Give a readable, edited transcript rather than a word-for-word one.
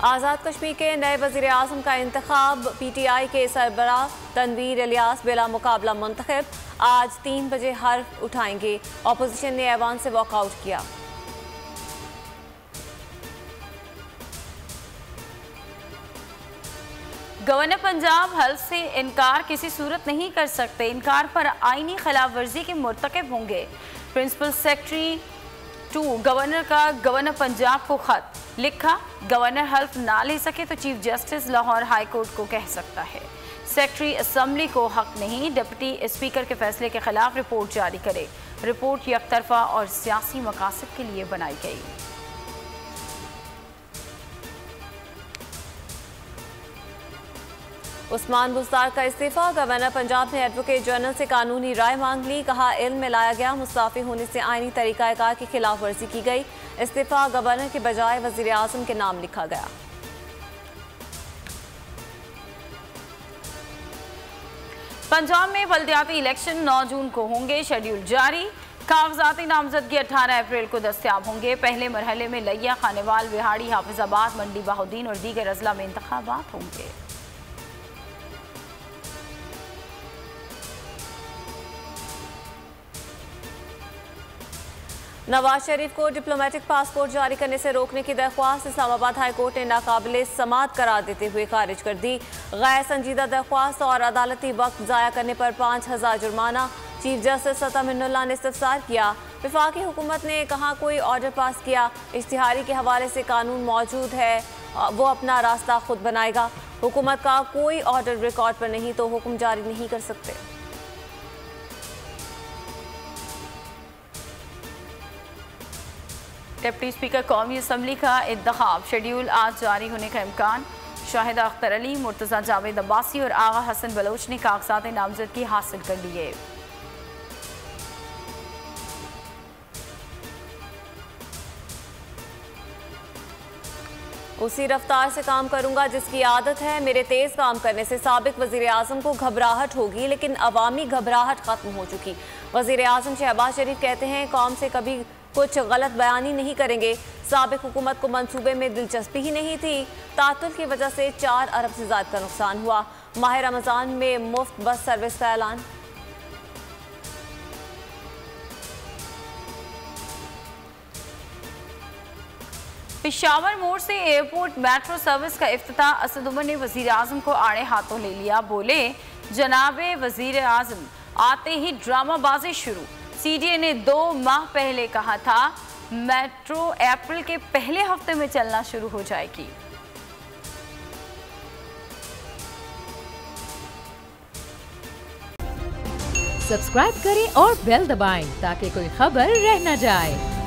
आज़ाद कश्मीर के नए वज़ीर आज़म का इंतखाब। PTI के सरबराह तनवीर इलियास बिला मुकाबला मुंतखब। आज 3 बजे हर्फ उठाएंगे। अपोजिशन ने ऐवान से वॉकआउट किया। गवर्नर पंजाब हल्फ से इनकार किसी सूरत नहीं कर सकते। इनकार पर आईनी खिलाफ वर्जी के मुर्तकब होंगे। प्रिंसिपल सेक्रेटरी 2 गवर्नर का गवर्नर पंजाब को खत लिखा। गवर्नर हल्फ ना ले सके तो chief justice Lahore high court को कह सकता है। सेक्रेटरी असम्बली को हक नहीं डिप्टी स्पीकर के फैसले के खिलाफ रिपोर्ट जारी करे। रिपोर्ट यकतरफा और सियासी मकासद के लिए बनाई गई। उस्मान बुज़दार का इस्तीफा। गवर्नर पंजाब ने एडवोकेट जनरल से कानूनी राय मांग ली। कहा इल्म में लाया गया मुस्ताफी होने से आईनी तरीक़ाकार की खिलाफ वर्जी की गई। इस्तीफा गवर्नर के बजाय वज़ीर आज़म के नाम लिखा गया। पंजाब में बल्दियाती इलेक्शन 9 जून को होंगे। शेड्यूल जारी। कागजाती नामजदगी 18 अप्रैल को दस्तयाब होंगे। पहले मरहले में लिया, खानेवाल, बिहाड़ी, हाफिजाबाद, मंडी बहाउद्दीन और दीगर अजला में इंतखाबात होंगे। नवाज शरीफ को डिप्लोमेटिक पासपोर्ट जारी करने से रोकने की दरख्वास्त इस्लामाबाद हाई कोर्ट ने नाकाबिले समात करार देते हुए खारिज कर दी। गैर संजीदा दरख्वास्त और अदालती वक्त ज़ाया करने पर 5000 जुर्माना। चीफ जस्टिस तमिन्नुल्लाह ने इस्तफसार किया। वफाकी हुकूमत ने कहा कोई ऑर्डर पास किया, इश्तिहारी के हवाले से कानून मौजूद है, वो अपना रास्ता खुद बनाएगा। हुकूमत का कोई ऑर्डर रिकॉर्ड पर नहीं तो हुक्म जारी नहीं कर सकते। डिप्टी स्पीकर कौमी असम्बली का इंतखाब। शेड्यूल आज जारी होने का इम्कान। शाहिदा अख्तर अली, मुर्तज़ा जावेद अब्बासी और आगा हसन बलोच ने कागजात नामजदगी हासिल कर लिए। उसी रफ्तार से काम करूंगा जिसकी आदत है। मेरे तेज काम करने से साबिक वजीर आजम को घबराहट होगी, लेकिन अवामी घबराहट खत्म हो चुकी। वजीर आजम शहबाज शरीफ कहते हैं कौम से कभी कुछ गलत बयानी नहीं करेंगे। साबिक हुकूमत को मंसूबे में दिलचस्पी ही नहीं थी। तातुल की वजह से 4 अरब से ज़्यादा का नुकसान हुआ। माह रमज़ान में मुफ्त बस सर्विस का ऐलान। पेशावर मोड़ से एयरपोर्ट मेट्रो सर्विस का इफ्तिताह। असद उमर ने वजीर आजम को आड़े हाथों ले लिया। बोले जनाबे वजीर आजम आते ही ड्रामाबाजी शुरू। CDA ने 2 माह पहले कहा था मेट्रो अप्रैल के पहले हफ्ते में चलना शुरू हो जाएगी। सब्सक्राइब करें और बेल दबाएं ताकि कोई खबर रह न जाए।